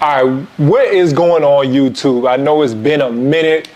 All right, what is going on YouTube? I know it's been a minute.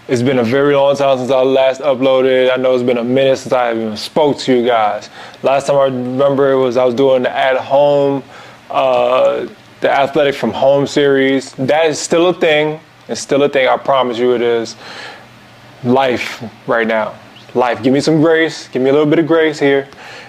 It's been a very long time since I last uploaded. I know it's been a minute since I even spoke to you guys. Last time I remember I was doing the at home, the Athletic from Home series. That is still a thing. It's still a thing. I promise you it is. Life right now. Life. Give me some grace. Give me a little bit of grace here.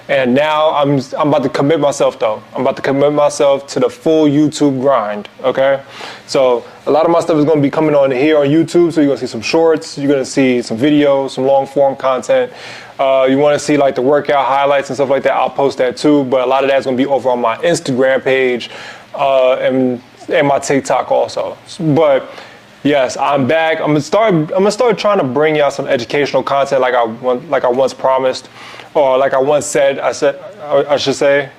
And now I'm about to commit myself though. I'm about to commit myself to the full YouTube grind, okay? So a lot of my stuff is gonna be coming on here on YouTube, so you're gonna see some shorts, you're gonna see some videos, some long form content. You wanna see like the workout highlights and stuff like that, I'll post that too, but a lot of that's gonna be over on my Instagram page and my TikTok also. But yes, I'm back. I'm gonna start trying to bring y'all some educational content like I once promised. Or like I once said, I should say.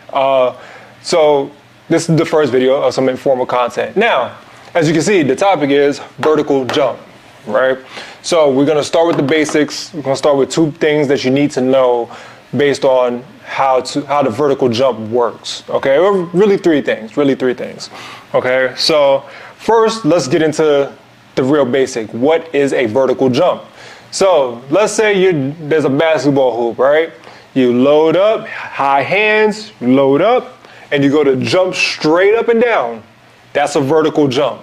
So this is the first video of some informal content. Now, as you can see, the topic is vertical jump, right? So we're gonna start with the basics. We're gonna start with two things that you need to know based on how the vertical jump works, okay? Or really three things, okay? So first, let's get into the real basic. What is a vertical jump? So let's say there's a basketball hoop, right? You load up, high hands, load up, and you go to jump straight up and down. That's a vertical jump,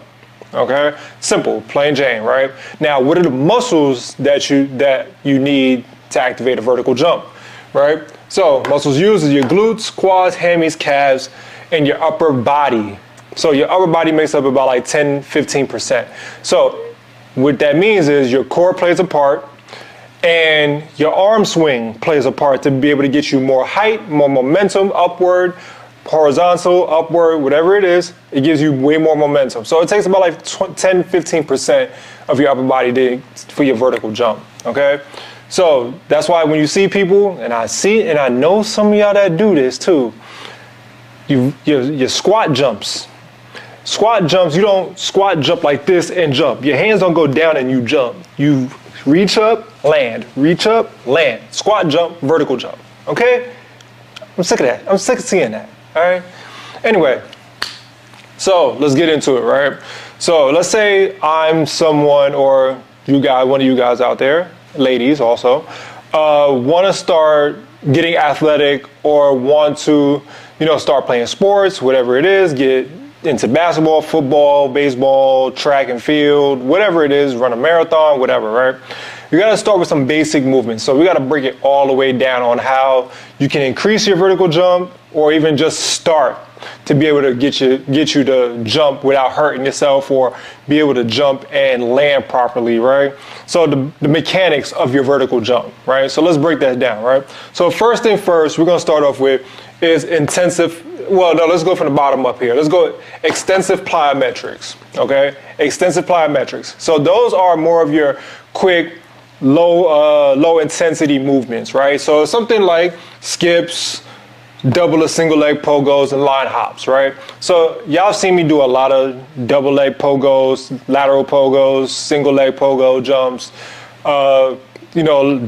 okay? Simple, plain Jane, right? Now, what are the muscles that you need to activate a vertical jump, right? So muscles used is your glutes, quads, hammies, calves, and your upper body. So your upper body makes up about like 10, 15%. So what that means is your core plays a part, and your arm swing plays a part to be able to get you more height, more momentum, upward, horizontal, upward, whatever it is, it gives you way more momentum. So it takes about like 10, 15% of your upper body for your vertical jump, okay? So that's why when you see people, and I know some of y'all that do this too, your squat jumps. Squat jumps, you don't squat jump like this and jump. Your hands don't go down and you jump. You reach up, land, reach up, land. Squat jump, vertical jump, okay? I'm sick of that. I'm sick of seeing that, all right? Anyway, so let's get into it, right? So let's say I'm someone, or you guys, one of you guys out there, ladies also, want to start getting athletic or want to, start playing sports, whatever it is, get into basketball, football, baseball, track and field, whatever it is, run a marathon, whatever, right? You gotta start with some basic movements. So we gotta break it all the way down on how you can increase your vertical jump or even just start to be able to get you to jump without hurting yourself or be able to jump and land properly, right? So the mechanics of your vertical jump, right? So let's break that down, right? So first thing first, we're gonna start off with is let's go from the bottom up here. Let's go extensive plyometrics, okay? Extensive plyometrics. So those are more of your quick, low intensity movements, right? So something like skips, double or single leg pogos, and line hops, right? So y'all seen me do a lot of double leg pogos, lateral pogos, single leg pogo jumps,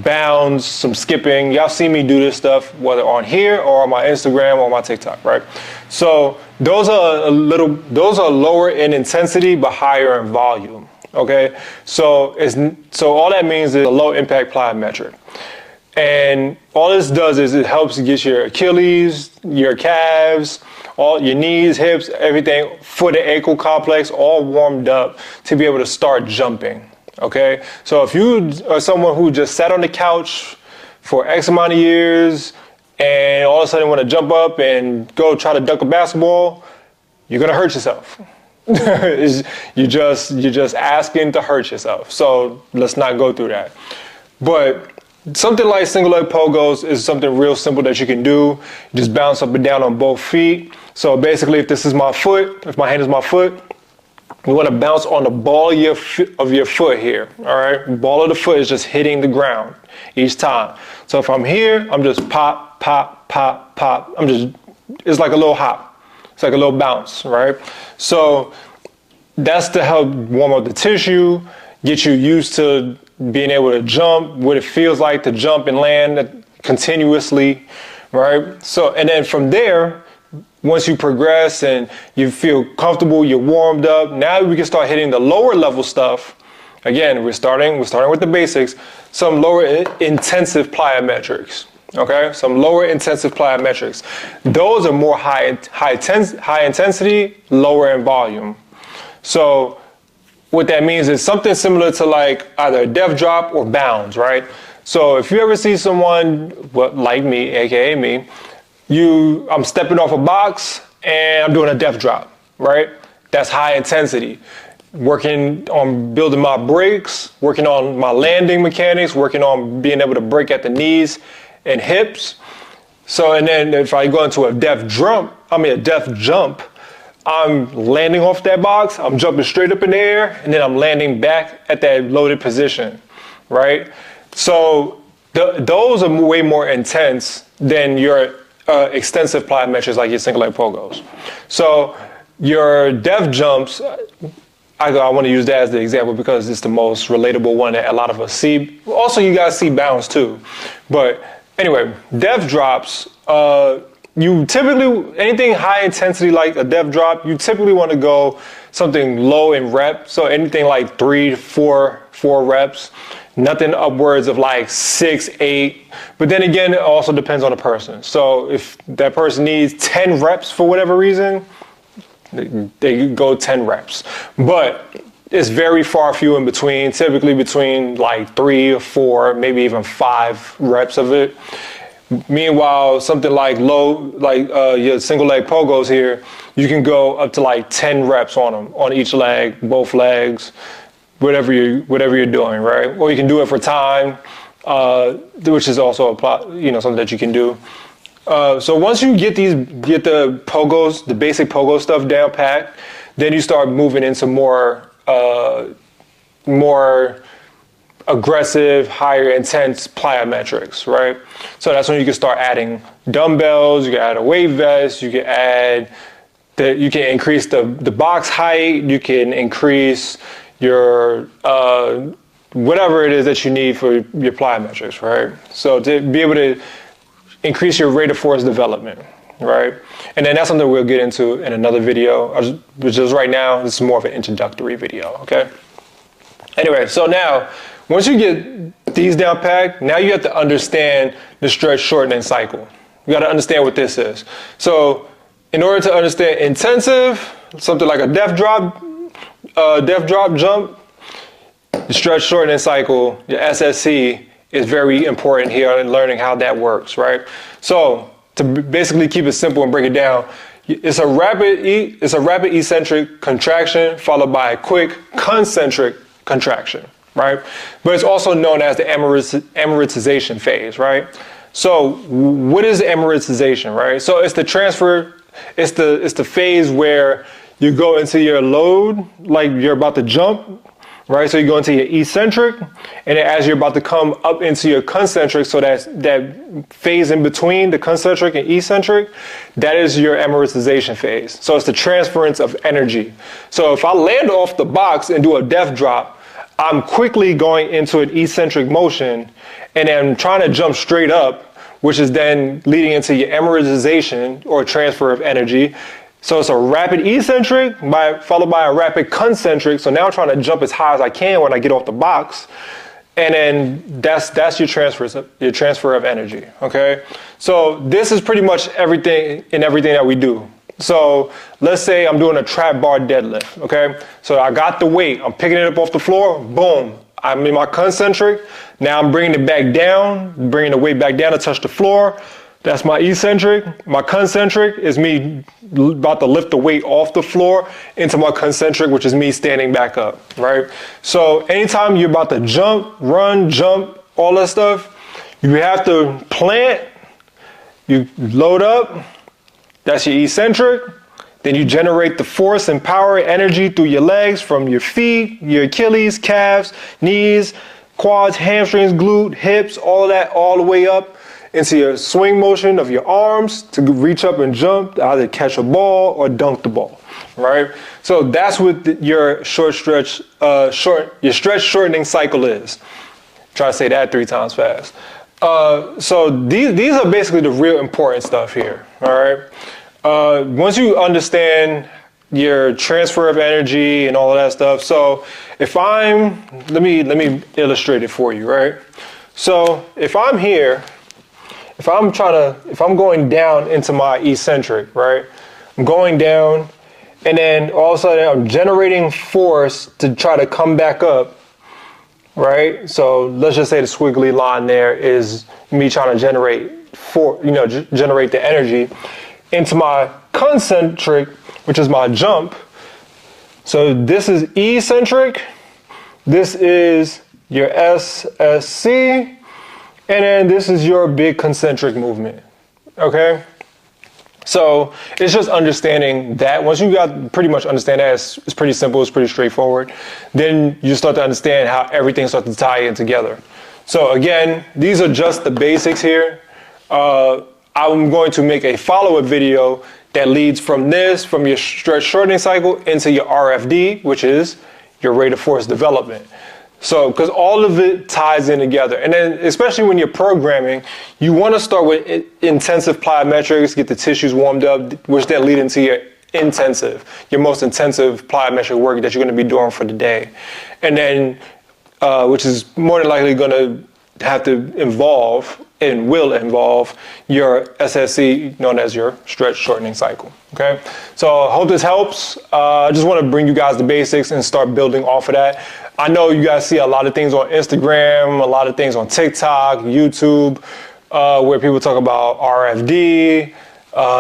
bounds, some skipping. Y'all see me do this stuff whether on here or on my Instagram or my TikTok, right? So those are lower in intensity but higher in volume, okay? So all that means is a low impact plyometric. And all this does is it helps get your Achilles, your calves, all your knees, hips, everything, foot and ankle complex all warmed up to be able to start jumping. Okay, so if you are someone who just sat on the couch for X amount of years and all of a sudden want to jump up and go try to dunk a basketball, you're gonna hurt yourself. You're just asking to hurt yourself. So let's not go through that. But something like single leg pogos is something real simple that you can do. You just bounce up and down on both feet. So basically, if this is my foot, if my hand is my foot, you want to bounce on the ball of your foot here, all right? Ball of the foot is just hitting the ground each time. So if I'm here, I'm just pop, pop, pop, pop. It's like a little hop. It's like a little bounce, right? So that's to help warm up the tissue, get you used to being able to jump, what it feels like to jump and land continuously, right? So, and then from there, once you progress and you feel comfortable, you're warmed up, now we can start hitting the lower level stuff. Again, we're starting with the basics, some lower intensive plyometrics. Okay, some lower intensive plyometrics. Those are more high intensity, lower in volume. So what that means is something similar to like either a def drop or bounds, right? So if you ever see someone like me, aka me, I'm stepping off a box and I'm doing a def drop, right? That's high intensity. Working on building my brakes, working on my landing mechanics, working on being able to brake at the knees and hips. So, and then if I go into a def jump, I'm landing off that box, I'm jumping straight up in the air, and then I'm landing back at that loaded position, right? So those are way more intense than your extensive plyometrics like your single leg pogos. So your def jumps, I want to use that as the example because it's the most relatable one that a lot of us see. Also, you guys see bounds too. But anyway, def drops, you typically, anything high intensity like a def drop, you typically want to go something low in rep. So anything like 3 to 4 reps, nothing upwards of like 6, 8. But then again, it also depends on the person. So if that person needs 10 reps for whatever reason, they go 10 reps. But it's very far few in between, typically between like 3 or 4, maybe even 5 reps of it. Meanwhile, something like your single leg pogos here, you can go up to like 10 reps on them, on each leg, both legs, whatever you're doing, right? Or you can do it for time, which is also something that you can do. So once you get the pogos, the basic pogo stuff down packed, then you start moving into more aggressive, higher intense plyometrics, right? So that's when you can start adding dumbbells, you can add a weight vest, you can increase the box height, you can increase your whatever it is that you need for your plyometrics, right? So to be able to increase your rate of force development, right? And then that's something we'll get into in another video, which is right now, this is more of an introductory video, okay? Anyway, so now, once you get these down packed, now you have to understand the stretch shortening cycle. You got to understand what this is. So in order to understand intensive, something like a def drop jump, the stretch shortening cycle, your SSC, is very important here in learning how that works, right? So to basically keep it simple and break it down, it's a rapid eccentric contraction followed by a quick concentric contraction, right? But it's also known as the amortization phase, right? So what is amortization, right? So it's the transfer, it's the phase where you go into your load, like you're about to jump, right? So you go into your eccentric, and then as you're about to come up into your concentric, so that phase in between the concentric and eccentric, that is your amortization phase. So it's the transference of energy. So if I land off the box and do a def drop, I'm quickly going into an eccentric motion, and then trying to jump straight up, which is then leading into your amortization or transfer of energy. So it's a rapid eccentric followed by a rapid concentric. So now I'm trying to jump as high as I can when I get off the box. And then that's your transfer of energy, okay? So this is pretty much everything that we do. So let's say I'm doing a trap bar deadlift, okay? So I got the weight, I'm picking it up off the floor, boom. I'm in my concentric. Now I'm bringing it back down, bringing the weight back down to touch the floor. That's my eccentric. My concentric is me about to lift the weight off the floor into my concentric, which is me standing back up, right? So anytime you're about to jump, run, jump, all that stuff, you have to plant, you load up, that's your eccentric. Then you generate the force and power, energy through your legs from your feet, your Achilles, calves, knees, quads, hamstrings, glute, hips, all of that, all the way up into your swing motion of your arms to reach up and jump, either catch a ball or dunk the ball, right? So that's what your stretch shortening cycle is. Try to say that 3 times fast. So these are basically the real important stuff here, all right? Once you understand your transfer of energy and all of that stuff. So if let me illustrate it for you, right? So if I'm here, if I'm going down into my eccentric, right? I'm going down, and then all of a sudden I'm generating force to try to come back up, right? So let's just say the squiggly line there is me trying to generate generate the energy into my concentric, which is my jump. So this is eccentric, this is your SSC, and then this is your big concentric movement, okay? So it's just understanding that. Once you got pretty much understand that, it's pretty simple, it's pretty straightforward. Then you start to understand how everything starts to tie in together. So again, these are just the basics here. I'm going to make a follow-up video that leads from your stretch shortening cycle into your RFD, which is your rate of force development. So, because all of it ties in together. And then, especially when you're programming, you want to start with intensive plyometrics, get the tissues warmed up, which then lead into your most intensive plyometric work that you're going to be doing for the day. And then, which is more than likely going to have to involve and will involve your SSC, known as your stretch shortening cycle. Okay, so I hope this helps. I just want to bring you guys the basics and start building off of that. I know you guys see a lot of things on Instagram, a lot of things on TikTok, YouTube, where people talk about RFD.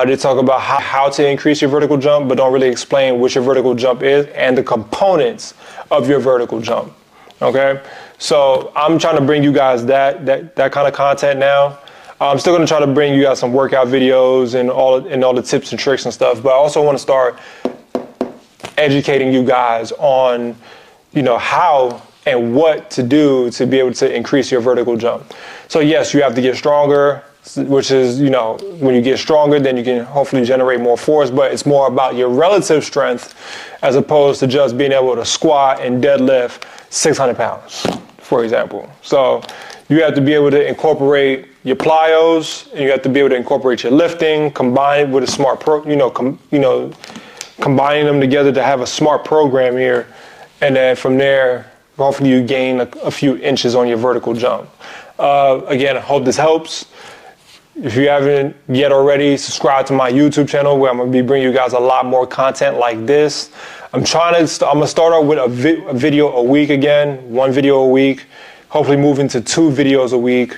They talk about how to increase your vertical jump, but don't really explain what your vertical jump is and the components of your vertical jump. Okay, so I'm trying to bring you guys that kind of content now. I'm still going to try to bring you guys some workout videos and all the tips and tricks and stuff, but I also want to start educating you guys on, how and what to do to be able to increase your vertical jump. So yes, you have to get stronger, which is, when you get stronger, then you can hopefully generate more force, but it's more about your relative strength as opposed to just being able to squat and deadlift 600 pounds, for example. So you have to be able to incorporate your plyos, and you have to be able to incorporate your lifting, combine it with a smart combining them together to have a smart program here. And then from there, hopefully you gain a few inches on your vertical jump. Again, I hope this helps. If you haven't yet already, subscribe to my YouTube channel where I'm going to be bringing you guys a lot more content like this. I'm going to start out with a video a week again, one video a week, hopefully move into 2 videos a week.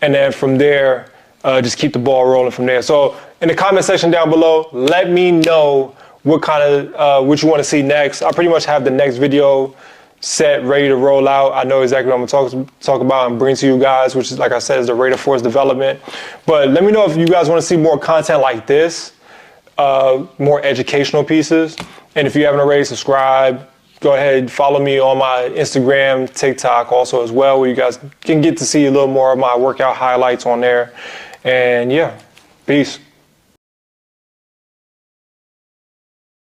And then from there, just keep the ball rolling from there. So in the comment section down below, let me know what what you want to see next. I pretty much have the next video set, ready to roll out. I know exactly what I'm going to talk about and bring to you guys, which is, like I said, is the rate of force development. But let me know if you guys want to see more content like this, more educational pieces. And if you haven't already, subscribe. Go ahead and follow me on my Instagram, TikTok also as well, where you guys can get to see a little more of my workout highlights on there. And yeah, peace.